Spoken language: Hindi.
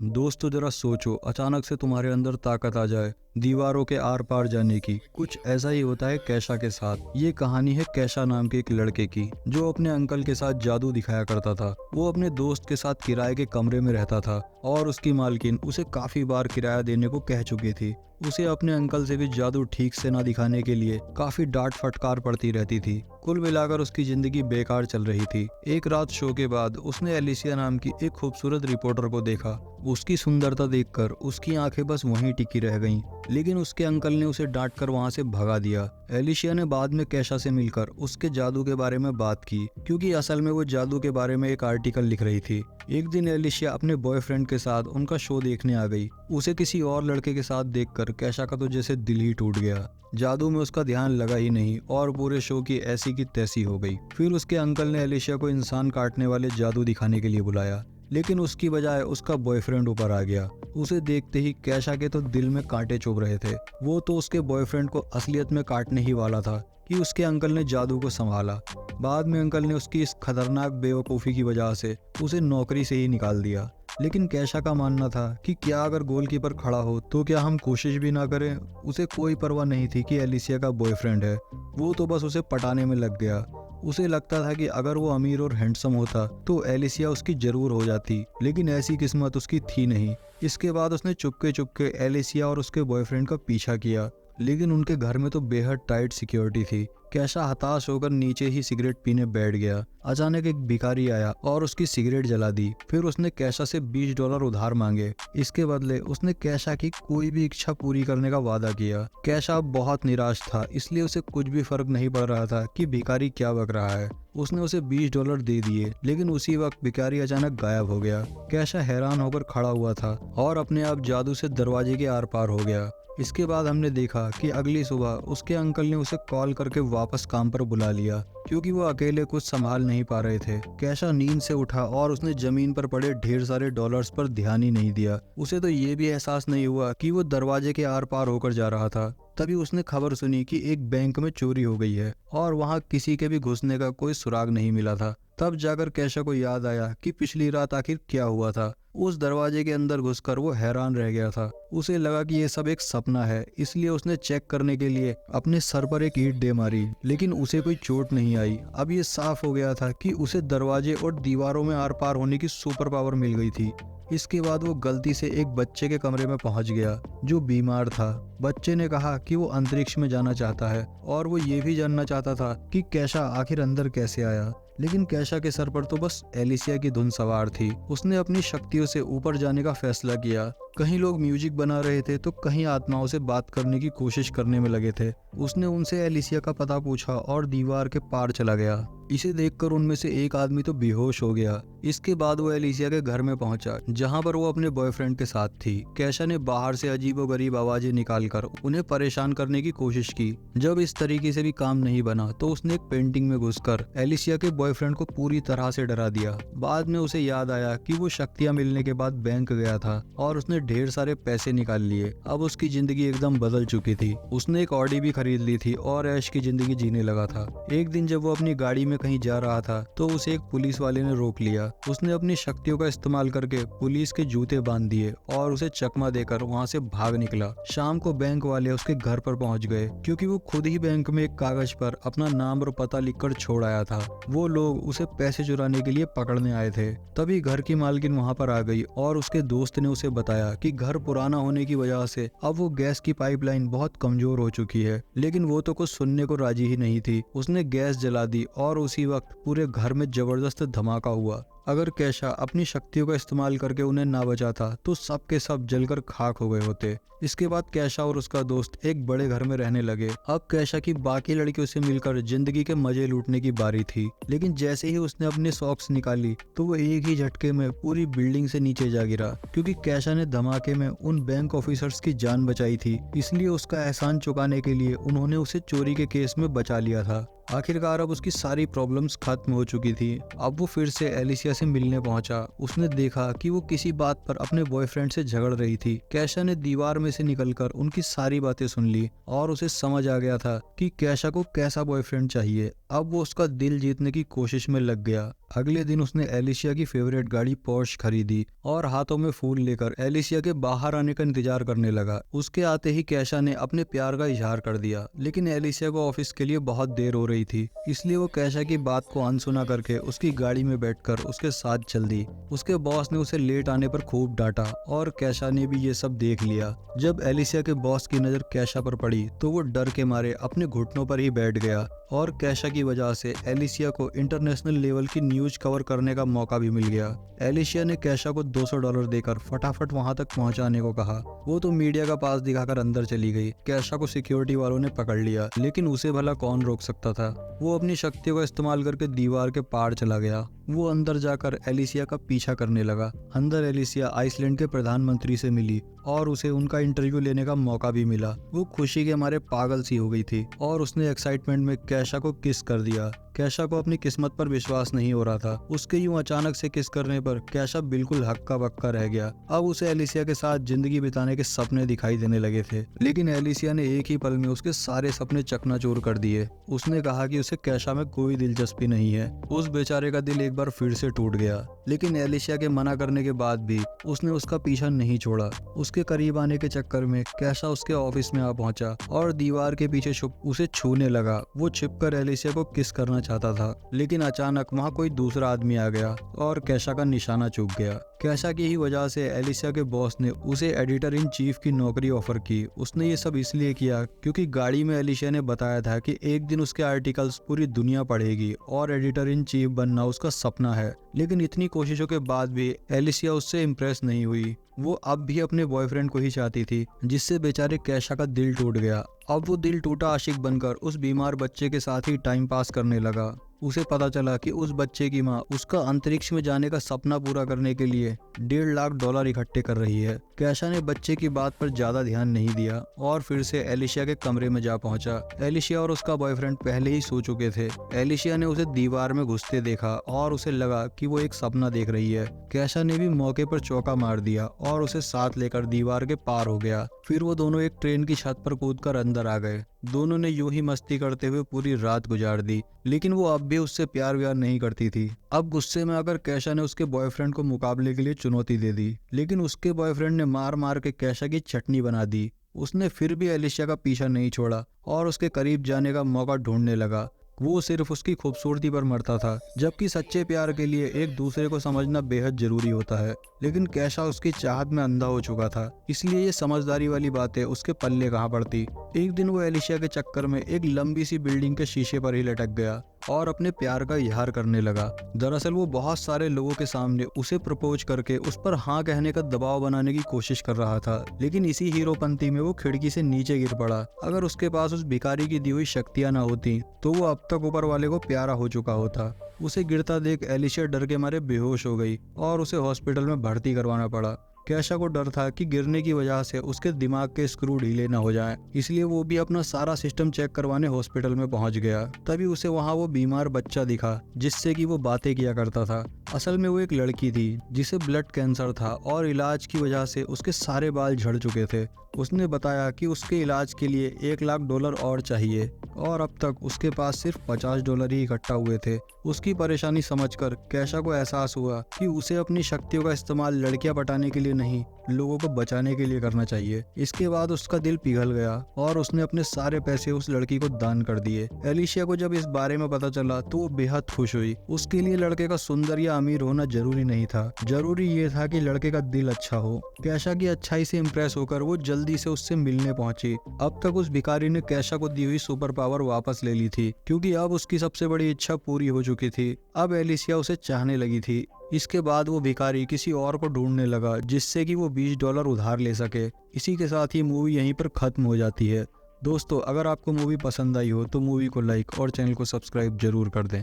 दोस्तों जरा सोचो, अचानक से तुम्हारे अंदर ताकत आ जाए दीवारों के आर पार जाने की। कुछ ऐसा ही होता है कैशा के साथ। ये कहानी है कैशा नाम के एक लड़के की, जो अपने अंकल के साथ जादू दिखाया करता था। वो अपने दोस्त के साथ किराए के कमरे में रहता था और उसकी मालकिन उसे काफी बार किराया देने को कह चुकी थी। उसे अपने अंकल से भी जादू ठीक से ना दिखाने के लिए काफी डांट फटकार पड़ती रहती थी। कुल मिलाकर उसकी जिंदगी बेकार चल रही थी। एक रात शो के बाद उसने एलिसिया नाम की एक खूबसूरत रिपोर्टर को देखा। उसकी सुंदरता देखकर उसकी आंखें बस वहीं टिकी रह गईं। लेकिन उसके अंकल ने उसे डांट कर वहां से भगा दिया। एलिशिया ने बाद में कैशा से मिलकर उसके जादू के बारे में बात की, क्योंकि असल में वो जादू के बारे में एक आर्टिकल लिख रही थी। एक दिन एलिशिया अपने बॉयफ्रेंड के साथ उनका शो देखने आ गई। उसे किसी और लड़के के साथ देखकर कैशा का तो जैसे दिल ही टूट गया। जादू में उसका ध्यान लगा ही नहीं और पूरे शो की ऐसी की तैसी हो गई। फिर उसके अंकल ने एलिशिया को इंसान काटने वाले जादू दिखाने के लिए बुलाया, लेकिन उसकी बजाय उसका बॉयफ्रेंड ऊपर आ गया। उसे देखते ही कैशा के तो दिल में कांटे चुभ रहे थे। वो तो उसके बॉयफ्रेंड को असलियत में काटने ही वाला था कि उसके अंकल ने जादू को संभाला। बाद में अंकल ने उसकी इस खतरनाक बेवकूफ़ी की वजह से उसे नौकरी से ही निकाल दिया। लेकिन कैशा का मानना था कि क्या अगर गोलकीपर खड़ा हो तो क्या हम कोशिश भी ना करें। उसे कोई परवाह नहीं थी कि एलिसिया का बॉयफ्रेंड है। वो तो बस उसे पटाने में लग गया। उसे लगता था कि अगर वो अमीर और हैंडसम होता तो एलिसिया उसकी जरूर हो जाती, लेकिन ऐसी किस्मत उसकी थी नहीं। इसके बाद उसने चुपके चुपके एलिसिया और उसके बॉयफ्रेंड का पीछा किया, लेकिन उनके घर में तो बेहद टाइट सिक्योरिटी थी। कैशा हताश होकर नीचे ही सिगरेट पीने बैठ गया। अचानक एक भिखारी आया और उसकी सिगरेट जला दी। फिर उसने कैशा से $20 उधार मांगे। इसके बदले उसने कैशा की कोई भी इच्छा पूरी करने का वादा किया। कैशा अब बहुत निराश था, इसलिए उसे कुछ भी फर्क नहीं पड़ रहा था कि भिखारी क्या बक रहा है। उसने उसे $20 दे दिए, लेकिन उसी वक्त भिखारी अचानक गायब हो गया। कैशा हैरान होकर खड़ा हुआ था और अपने आप जादू से दरवाजे के आर पार हो गया। इसके बाद हमने देखा कि अगली सुबह उसके अंकल ने उसे कॉल करके वापस काम पर बुला लिया, क्योंकि वो अकेले कुछ संभाल नहीं पा रहे थे। कैशा नींद से उठा और उसने जमीन पर पड़े ढेर सारे डॉलर्स पर ध्यान ही नहीं दिया। उसे तो ये भी एहसास नहीं हुआ कि वो दरवाजे के आर पार होकर जा रहा था। तभी उसने खबर सुनी कि एक बैंक में चोरी हो गई है और वहां किसी के भी घुसने का कोई सुराग नहीं मिला था। तब जाकर कैशा को याद आया कि पिछली रात आखिर क्या हुआ था। उस दरवाजे के अंदर घुसकर वो हैरान रह गया था। उसे लगा कि ये सब एक सपना है, इसलिए उसने चेक करने के लिए अपने सर पर एक ईंट दे मारी, लेकिन उसे कोई चोट नहीं आई। अब ये साफ हो गया था कि उसे दरवाजे और दीवारों में आर पार होने की सुपर पावर मिल गई थी। इसके बाद वो गलती से एक बच्चे के कमरे में पहुंच गया जो बीमार था। बच्चे ने कहा कि वो अंतरिक्ष में जाना चाहता है और वो ये भी जानना चाहता था कि कैशा आखिर अंदर कैसे आया। लेकिन कैशा के सर पर तो बस एलिसिया की धुन सवार थी। उसने अपनी शक्तियों से ऊपर जाने का फैसला किया। कहीं लोग म्यूजिक बना रहे थे तो कहीं आत्माओं से बात करने की कोशिश करने में लगे थे। उसने उनसे एलिसिया का पता पूछा और दीवार के पार चला गया। इसे देखकर उनमें से एक आदमी तो बेहोश हो गया। इसके बाद वो एलिसिया के घर में पहुंचा, जहां पर वो अपने बॉयफ्रेंड के साथ थी। कैशा ने बाहर से अजीबोगरीब आवाजें निकालकर उन्हें परेशान करने की कोशिश की। जब इस तरीके से भी काम नहीं बना तो उसने एक पेंटिंग में घुसकर एलिसिया के बॉयफ्रेंड को पूरी तरह से डरा दिया। बाद में उसे याद आया कि वो शक्तियां मिलने के बाद बैंक गया था और उसने ढेर सारे पैसे निकाल लिए। अब उसकी जिंदगी एकदम बदल चुकी थी। उसने एक ऑडी भी खरीद ली थी और ऐश की जिंदगी जीने लगा था। एक दिन जब वो अपनी गाड़ी में कहीं जा रहा था तो उसे एक पुलिस वाले ने रोक लिया। उसने अपनी शक्तियों का इस्तेमाल करके पुलिस के जूते बांध दिए और उसे चकमा देकर वहां से भाग निकला। शाम को बैंक वाले उसके घर पर पहुंच गए, क्योंकि वो खुद ही बैंक में एक कागज पर अपना नाम और पता लिखकर छोड़ आया था। वो लोग उसे पैसे चुराने के लिए पकड़ने आए थे। तभी घर की मालकिन वहां पर आ गई और उसके दोस्त ने उसे बताया कि घर पुराना होने की वजह से अब वो गैस की पाइपलाइन बहुत कमजोर हो चुकी है। लेकिन वो तो कुछ सुनने को राजी ही नहीं थी। उसने गैस जला दी और उसी वक्त पूरे घर में जबरदस्त धमाका हुआ। अगर कैशा अपनी शक्तियों का इस्तेमाल करके उन्हें ना बचाता तो सब के सब जलकर खाक हो गए होते। इसके बाद कैशा और उसका दोस्त एक बड़े घर में रहने लगे। अब कैशा की बाकी लड़कियों से मिलकर जिंदगी के मजे लूटने की बारी थी। लेकिन जैसे ही उसने अपनी सॉक्स निकाली तो वो एक ही झटके में पूरी बिल्डिंग से नीचे जा गिरा, क्योंकि कैशा ने धमाके में उन बैंक ऑफिसर्स की जान बचाई थी। इसलिए उसका एहसान चुकाने के लिए उन्होंने उसे चोरी के केस में बचा लिया था। आखिरकार अब उसकी सारी प्रॉब्लम्स खत्म हो चुकी थी। अब वो फिर से एलिसिया से मिलने पहुंचा। उसने देखा कि वो किसी बात पर अपने बॉयफ्रेंड से झगड़ रही थी। कैशा ने दीवार में से निकलकर उनकी सारी बातें सुन ली और उसे समझ आ गया था कि कैशा को कैसा बॉयफ्रेंड चाहिए। अब वो उसका दिल जीतने की कोशिश में लग गया। अगले दिन उसने एलिशिया की फेवरेट गाड़ी पोर्श खरीदी और हाथों में फूल लेकर एलिशिया के बाहर आने का इंतजार करने लगा। उसके आते ही कैशा ने अपने प्यार का इजहार कर दिया, लेकिन एलिशिया को ऑफिस के लिए बहुत देर हो रही थी, इसलिए वो कैशा की बात को अनसुना करके उसकी गाड़ी में बैठकर उसके साथ चल दी। उसके बॉस ने उसे लेट आने पर खूब डांटा और कैशा ने भी ये सब देख लिया। जब एलिशिया के बॉस की नजर कैशा पर पड़ी तो वो डर के मारे अपने घुटनों पर ही बैठ गया और कैशा की वजह से एलिशिया को इंटरनेशनल लेवल की न्यूज कवर करने का मौका भी मिल गया। एलिशिया ने कैशा को $200 देकर फटाफट वहां तक पहुंचाने को कहा। वो तो मीडिया का पास दिखाकर अंदर चली गई। कैशा को सिक्योरिटी वालों ने पकड़ लिया, लेकिन उसे भला कौन रोक सकता था। वो अपनी शक्तियों का इस्तेमाल करके दीवार के पार चला गया। वो अंदर जाकर एलिशिया का पीछा करने लगा। अंदर एलिशिया आइसलैंड के प्रधानमंत्री से मिली और उसे उनका इंटरव्यू लेने का मौका भी मिला। वो खुशी के मारे पागल सी हो गई थी और उसने एक्साइटमेंट में कैशा को किस कर दिया। कैशा को अपनी किस्मत पर विश्वास नहीं हो रहा था। उसके यूं अचानक से किस करने पर कैशा बिल्कुल हक्का बक्का रह गया। अब उसे एलिशिया के साथ जिंदगी बिताने के सपने दिखाई देने लगे थे, लेकिन एलिशिया ने एक ही पल में उसके सारे सपने चकनाचूर कर दिए। उसने कहा कि उसे कैशा में कोई दिलचस्पी नहीं है। उस बेचारे का दिल एक बार फिर से टूट गया, लेकिन एलिशिया के मना करने के बाद भी उसने उसका पीछा नहीं छोड़ा। उसके करीब आने के चक्कर में कैशा उसके ऑफिस में आ पहुंचा और दीवार के पीछे छुप उसे छूने लगा। वो छिपकर एलिशिया को किस करना चाहता था, लेकिन अचानक वहां कोई दूसरा आदमी आ गया और कैशा का निशाना चूक गया। कैशा की ही वजह से एलिशिया के बॉस ने उसे एडिटर इन चीफ की नौकरी ऑफर की। उसने ये सब इसलिए किया क्योंकि गाड़ी में एलिशिया ने बताया था कि एक दिन उसके आर्टिकल्स पूरी दुनिया पढ़ेगी और एडिटर इन चीफ बनना उसका सपना है। लेकिन इतनी कोशिशों के बाद भी एलिशिया उससे इम्प्रेस नहीं हुई। वो अब भी अपने बॉयफ्रेंड को ही चाहती थी, जिससे बेचारे कैशा का दिल टूट गया। अब वो दिल टूटा आशिक बनकर उस बीमार बच्चे के साथ ही टाइम पास करने लगा। उसे पता चला कि उस बच्चे की माँ उसका अंतरिक्ष में जाने का सपना पूरा करने के लिए $1.5 लाख इकट्ठे कर रही है। कैशा ने बच्चे की बात पर ज्यादा ध्यान नहीं दिया और फिर से एलिशिया के कमरे में जा पहुंचा। एलिशिया और उसका बॉयफ्रेंड पहले ही सो चुके थे। एलिशिया ने उसे दीवार में घुसते देखा और उसे लगा कि वो एक सपना देख रही है। कैशा ने भी मौके पर चौका मार दिया और उसे साथ लेकर दीवार के पार हो गया। फिर वो दोनों एक ट्रेन की छत पर कूदकर अंदर आ गए। दोनों ने यूं ही मस्ती करते हुए पूरी रात गुजार दी, लेकिन वो अब भी उससे प्यार व्यार नहीं करती थी। अब गुस्से में आकर कैशा ने उसके बॉयफ्रेंड को मुकाबले के लिए चुनौती दे दी, लेकिन उसके बॉयफ्रेंड ने मार मार के कैशा की चटनी बना दी। उसने फिर भी एलिशिया का पीछा नहीं छोड़ा और उसके करीब जाने का मौका ढूंढने लगा। वो सिर्फ उसकी खूबसूरती पर मरता था, जबकि सच्चे प्यार के लिए एक दूसरे को समझना बेहद जरूरी होता है। लेकिन कैशा उसकी चाहत में अंधा हो चुका था, इसलिए ये समझदारी वाली बातें उसके पल्ले कहाँ पड़ती। एक दिन वो एलिशिया के चक्कर में एक लंबी सी बिल्डिंग के शीशे पर ही लटक गया और अपने प्यार का इजहार करने लगा। दरअसल वो बहुत सारे लोगों के सामने उसे प्रपोज करके उस पर हाँ कहने का दबाव बनाने की कोशिश कर रहा था, लेकिन इसी हीरोपंती में वो खिड़की से नीचे गिर पड़ा। अगर उसके पास उस भिखारी की दी हुई शक्तियां ना होती तो वो अब तक ऊपर वाले को प्यारा हो चुका होता। उसे गिरता देख एलिशिया डर के मारे बेहोश हो गई और उसे हॉस्पिटल में भर्ती करवाना पड़ा। कैशा को डर था कि गिरने की वजह से उसके दिमाग के स्क्रू ढीले न हो जाएं, इसलिए वो भी अपना सारा सिस्टम चेक करवाने हॉस्पिटल में पहुंच गया। तभी उसे वहां वो बीमार बच्चा दिखा जिससे कि वो बातें किया करता था। असल में वो एक लड़की थी जिसे ब्लड कैंसर था और इलाज की वजह से उसके सारे बाल झड़ चुके थे। उसने बताया कि उसके इलाज के लिए $1 लाख और चाहिए और अब तक उसके पास सिर्फ $50 ही इकट्ठा हुए थे। उसकी परेशानी समझकर कैशा को एहसास हुआ कि उसे अपनी शक्तियों का इस्तेमाल लड़कियां पटाने के लिए नहीं, लोगों को बचाने के लिए करना चाहिए। इसके बाद उसका दिल पिघल गया और उसने अपने सारे पैसे उस लड़की को दान कर दिए। एलिशिया को जब इस बारे में पता चला तो वो बेहद खुश हुई। उसके लिए लड़के का सुंदर या अमीर होना जरूरी नहीं था, जरूरी ये था कि लड़के का दिल अच्छा हो। कैशा की अच्छाई से इम्प्रेस होकर वो जल्दी से उससे मिलने पहुंची। अब तक उस भिखारी ने कैशा को दी हुई सुपर पावर वापस ले ली थी, क्योंकि अब उसकी सबसे बड़ी इच्छा पूरी हो चुकी थी। अब एलिशिया उसे चाहने लगी थी। इसके बाद वो भिखारी किसी और को ढूंढने लगा जिससे कि वो $20 उधार ले सके। इसी के साथ ही मूवी यहीं पर खत्म हो जाती है। दोस्तों, अगर आपको मूवी पसंद आई हो तो मूवी को लाइक और चैनल को सब्सक्राइब जरूर कर दें।